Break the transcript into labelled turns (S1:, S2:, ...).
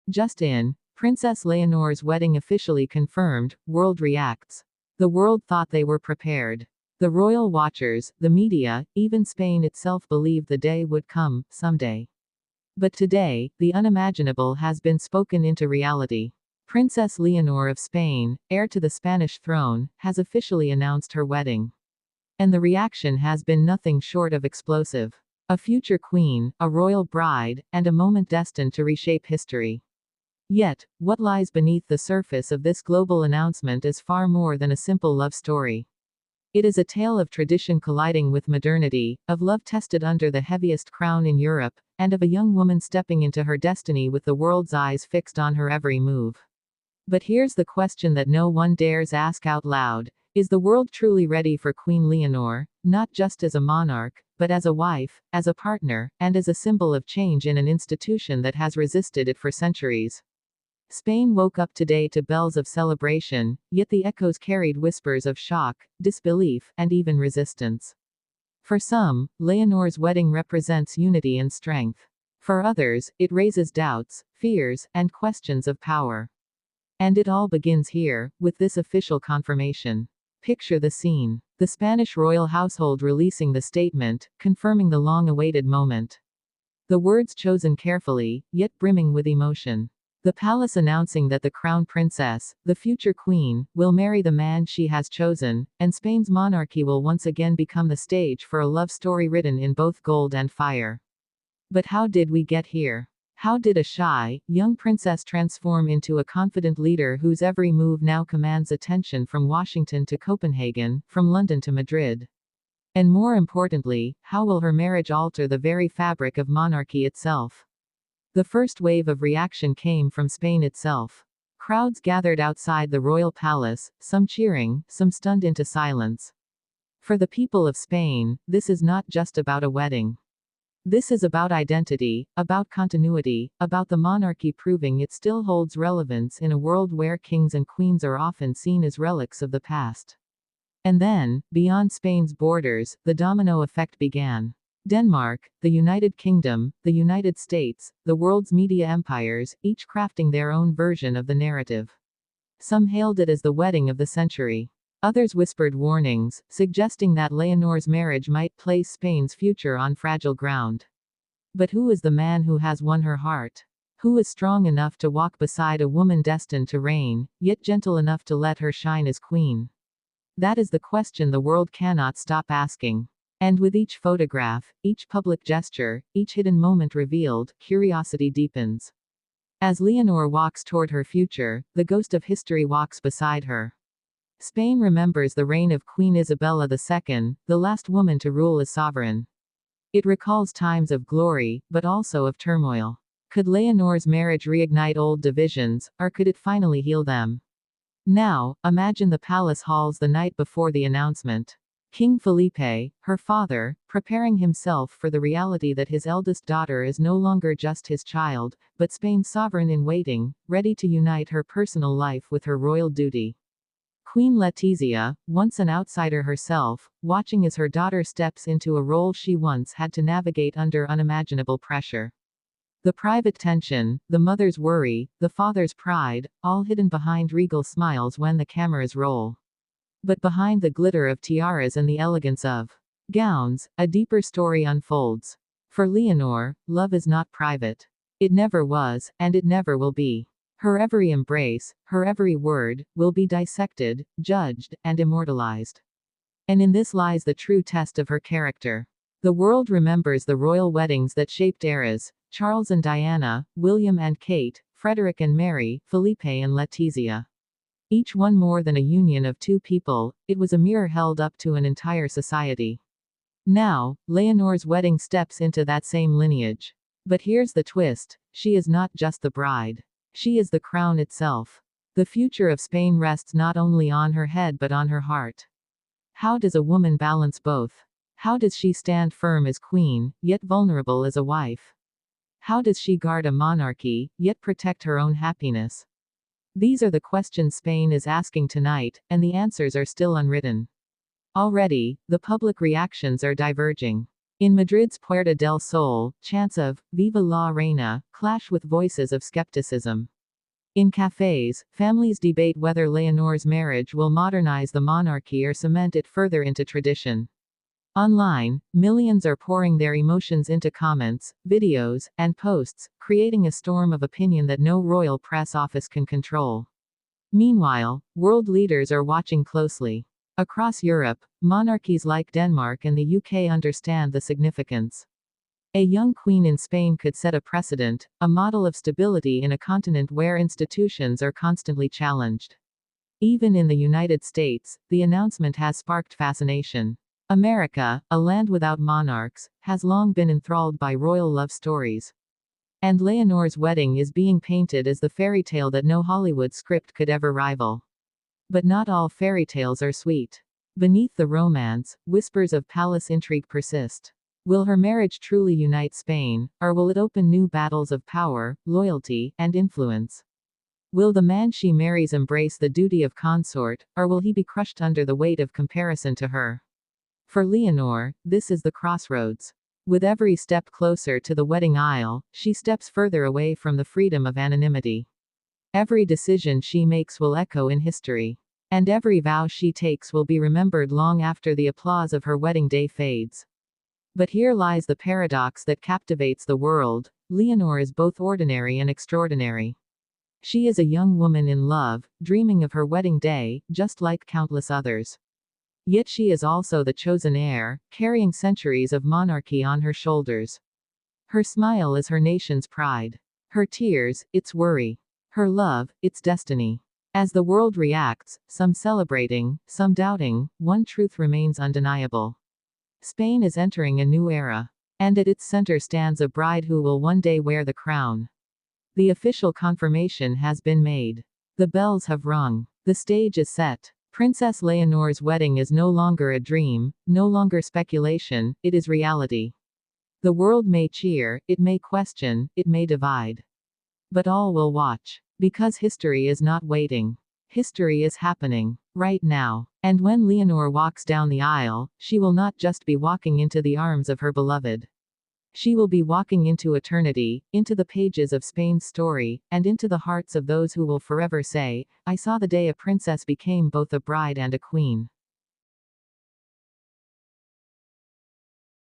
S1: Just in, Princess Leonor's wedding officially confirmed, world reacts. The world thought they were prepared. The royal watchers, the media, even Spain itself believed the day would come, someday. But today, the unimaginable has been spoken into reality. Princess Leonor of Spain, heir to the Spanish throne, has officially announced her wedding. And the reaction has been nothing short of explosive. A future queen, a royal bride, and a moment destined to reshape history. Yet, what lies beneath the surface of this global announcement is far more than a simple love story. It is a tale of tradition colliding with modernity, of love tested under the heaviest crown in Europe, and of a young woman stepping into her destiny with the world's eyes fixed on her every move. But here's the question that no one dares ask out loud. Is the world truly ready for Queen Leonor, not just as a monarch, but as a wife, as a partner, and as a symbol of change in an institution that has resisted it for centuries? Spain woke up today to bells of celebration, yet the echoes carried whispers of shock, disbelief, and even resistance. For some, Leonor's wedding represents unity and strength. For others, it raises doubts, fears, and questions of power. And it all begins here, with this official confirmation. Picture the scene. The Spanish royal household releasing the statement, confirming the long-awaited moment. The words chosen carefully, yet brimming with emotion. The palace announcing that the crown princess, the future queen, will marry the man she has chosen, and Spain's monarchy will once again become the stage for a love story written in both gold and fire. But how did we get here? How did a shy, young princess transform into a confident leader whose every move now commands attention from Washington to Copenhagen, from London to Madrid? And more importantly, how will her marriage alter the very fabric of monarchy itself? The first wave of reaction came from Spain itself. Crowds gathered outside the royal palace, some cheering, some stunned into silence. For the people of Spain, this is not just about a wedding. This is about identity, about continuity, about the monarchy proving it still holds relevance in a world where kings and queens are often seen as relics of the past. And then, beyond Spain's borders, the domino effect began. Denmark, the United Kingdom, the United States, the world's media empires, each crafting their own version of the narrative. Some hailed it as the wedding of the century. Others whispered warnings, suggesting that Leonor's marriage might place Spain's future on fragile ground. But who is the man who has won her heart? Who is strong enough to walk beside a woman destined to reign, yet gentle enough to let her shine as queen? That is the question the world cannot stop asking. And with each photograph, each public gesture, each hidden moment revealed, curiosity deepens. As Leonor walks toward her future, the ghost of history walks beside her. Spain remembers the reign of Queen Isabella II, the last woman to rule as sovereign. It recalls times of glory, but also of turmoil. Could Leonor's marriage reignite old divisions, or could it finally heal them? Now, imagine the palace halls the night before the announcement. King Felipe, her father, preparing himself for the reality that his eldest daughter is no longer just his child, but Spain's sovereign in waiting, ready to unite her personal life with her royal duty. Queen Letizia, once an outsider herself, watching as her daughter steps into a role she once had to navigate under unimaginable pressure. The private tension, the mother's worry, the father's pride, all hidden behind regal smiles when the cameras roll. But behind the glitter of tiaras and the elegance of gowns, a deeper story unfolds. For Leonor, love is not private. It never was, and it never will be. Her every embrace, her every word, will be dissected, judged, and immortalized. And in this lies the true test of her character. The world remembers the royal weddings that shaped eras: Charles and Diana, William and Kate, Frederick and Mary, Felipe and Letizia. Each one more than a union of two people, it was a mirror held up to an entire society. Now, Leonor's wedding steps into that same lineage. But here's the twist: she is not just the bride. She is the crown itself. The future of Spain rests not only on her head but on her heart. How does a woman balance both? How does she stand firm as queen, yet vulnerable as a wife? How does she guard a monarchy, yet protect her own happiness? These are the questions Spain is asking tonight, and the answers are still unwritten. Already, the public reactions are diverging. In Madrid's Puerta del Sol, chants of "Viva la Reina" clash with voices of skepticism. In cafes, families debate whether Leonor's marriage will modernize the monarchy or cement it further into tradition. Online, millions are pouring their emotions into comments, videos, and posts, creating a storm of opinion that no royal press office can control. Meanwhile, world leaders are watching closely. Across Europe, monarchies like Denmark and the UK understand the significance. A young queen in Spain could set a precedent, a model of stability in a continent where institutions are constantly challenged. Even in the United States, the announcement has sparked fascination. America, a land without monarchs, has long been enthralled by royal love stories. And Leonor's wedding is being painted as the fairy tale that no Hollywood script could ever rival. But not all fairy tales are sweet. Beneath the romance, whispers of palace intrigue persist. Will her marriage truly unite Spain, or will it open new battles of power, loyalty, and influence? Will the man she marries embrace the duty of consort, or will he be crushed under the weight of comparison to her? For Leonor, this is the crossroads. With every step closer to the wedding aisle, she steps further away from the freedom of anonymity. Every decision she makes will echo in history. And every vow she takes will be remembered long after the applause of her wedding day fades. But here lies the paradox that captivates the world. Leonor is both ordinary and extraordinary. She is a young woman in love, dreaming of her wedding day, just like countless others. Yet she is also the chosen heir, carrying centuries of monarchy on her shoulders. Her smile is her nation's pride. Her tears, its worry. Her love, its destiny. As the world reacts, some celebrating, some doubting, one truth remains undeniable. Spain is entering a new era. And at its center stands a bride who will one day wear the crown. The official confirmation has been made. The bells have rung. The stage is set. Princess Leonor's wedding is no longer a dream, no longer speculation, it is reality. The world may cheer, it may question, it may divide. But all will watch. Because history is not waiting. History is happening. Right now. And when Leonor walks down the aisle, she will not just be walking into the arms of her beloved. She will be walking into eternity, into the pages of Spain's story, and into the hearts of those who will forever say, "I saw the day a princess became both a bride and a queen."